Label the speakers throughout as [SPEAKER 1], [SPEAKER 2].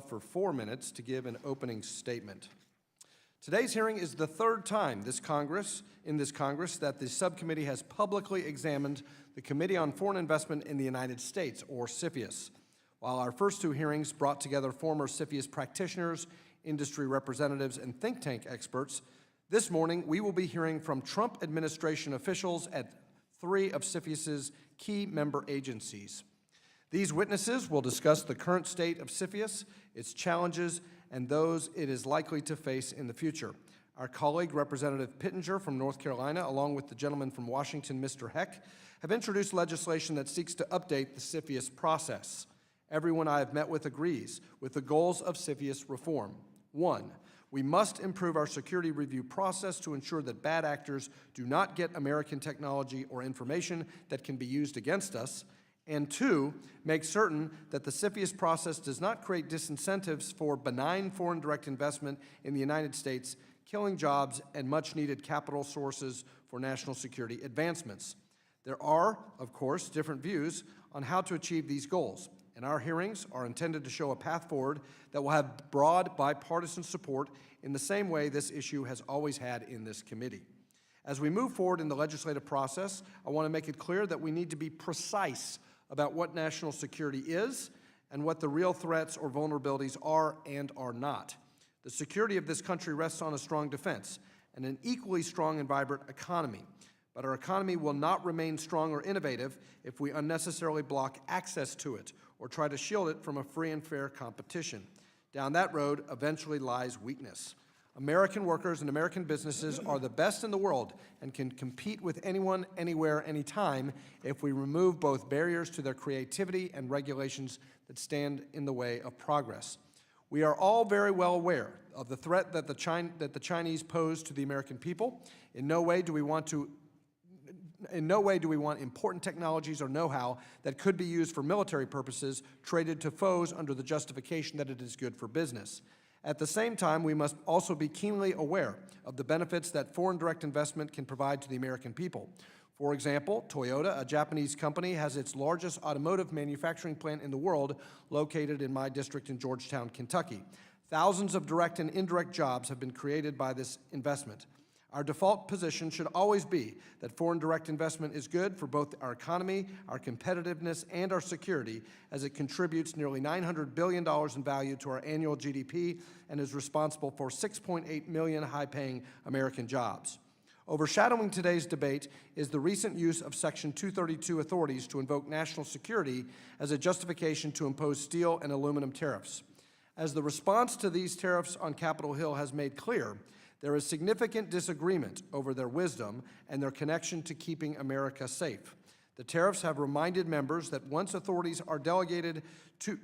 [SPEAKER 1] for 4 minutes to give an opening statement. Today's hearing is the third time in this Congress that the subcommittee has publicly examined the Committee on Foreign Investment in the United States, or CFIUS. While our first two hearings brought together former CFIUS practitioners, industry representatives, and think tank experts, this morning we will be hearing from Trump administration officials at 3 of CFIUS's key member agencies. These witnesses will discuss the current state of CFIUS, its challenges, and those it is likely to face in the future. Our colleague, Representative Pittenger from North Carolina, along with the gentleman from Washington, Mr. Heck, have introduced legislation that seeks to update the CFIUS process. Everyone I have met with agrees with the goals of CFIUS reform. 1, we must improve our security review process to ensure that bad actors do not get American technology or information that can be used against us. And 2, make certain that the CFIUS process does not create disincentives for benign foreign direct investment in the United States, killing jobs and much-needed capital sources for national security advancements. There are, of course, different views on how to achieve these goals, and our hearings are intended to show a path forward that will have broad bipartisan support in the same way this issue has always had in this committee. As we move forward in the legislative process, I want to make it clear that we need to be precise about what national security is and what the real threats or vulnerabilities are and are not. The security of this country rests on a strong defense and an equally strong and vibrant economy. But our economy will not remain strong or innovative if we unnecessarily block access to it or try to shield it from a free and fair competition. Down that road eventually lies weakness. American workers and American businesses are the best in the world and can compete with anyone, anywhere, anytime if we remove both barriers to their creativity and regulations that stand in the way of progress. We are all very well aware of the threat that the Chinese pose to the American people. In no way do we want important technologies or know-how that could be used for military purposes traded to foes under the justification that it is good for business. At the same time, we must also be keenly aware of the benefits that foreign direct investment can provide to the American people. For example, Toyota, a Japanese company, has its largest automotive manufacturing plant in the world located in my district in Georgetown, Kentucky. Thousands of direct and indirect jobs have been created by this investment. Our default position should always be that foreign direct investment is good for both our economy, our competitiveness, and our security, as it contributes nearly $900 billion in value to our annual GDP and is responsible for 6.8 million high-paying American jobs. Overshadowing today's debate is the recent use of Section 232 authorities to invoke national security as a justification to impose steel and aluminum tariffs. As the response to these tariffs on Capitol Hill has made clear, there is significant disagreement over their wisdom and their connection to keeping America safe. The tariffs have reminded members that once authorities are delegated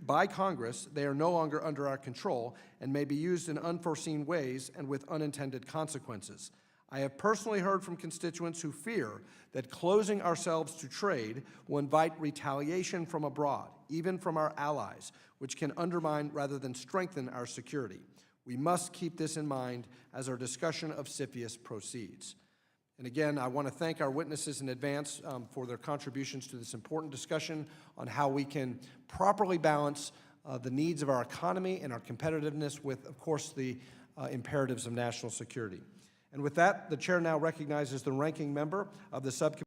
[SPEAKER 1] by Congress, they are no longer under our control and may be used in unforeseen ways and with unintended consequences. I have personally heard from constituents who fear that closing ourselves to trade will invite retaliation from abroad, even from our allies, which can undermine rather than strengthen our security. We must keep this in mind as our discussion of CFIUS proceeds. And again, I want to thank our witnesses in advance for their contributions to this important discussion on how we can properly balance the needs of our economy and our competitiveness with, of course, the imperatives of national security. And with that, the chair now recognizes the ranking member of the subcommittee.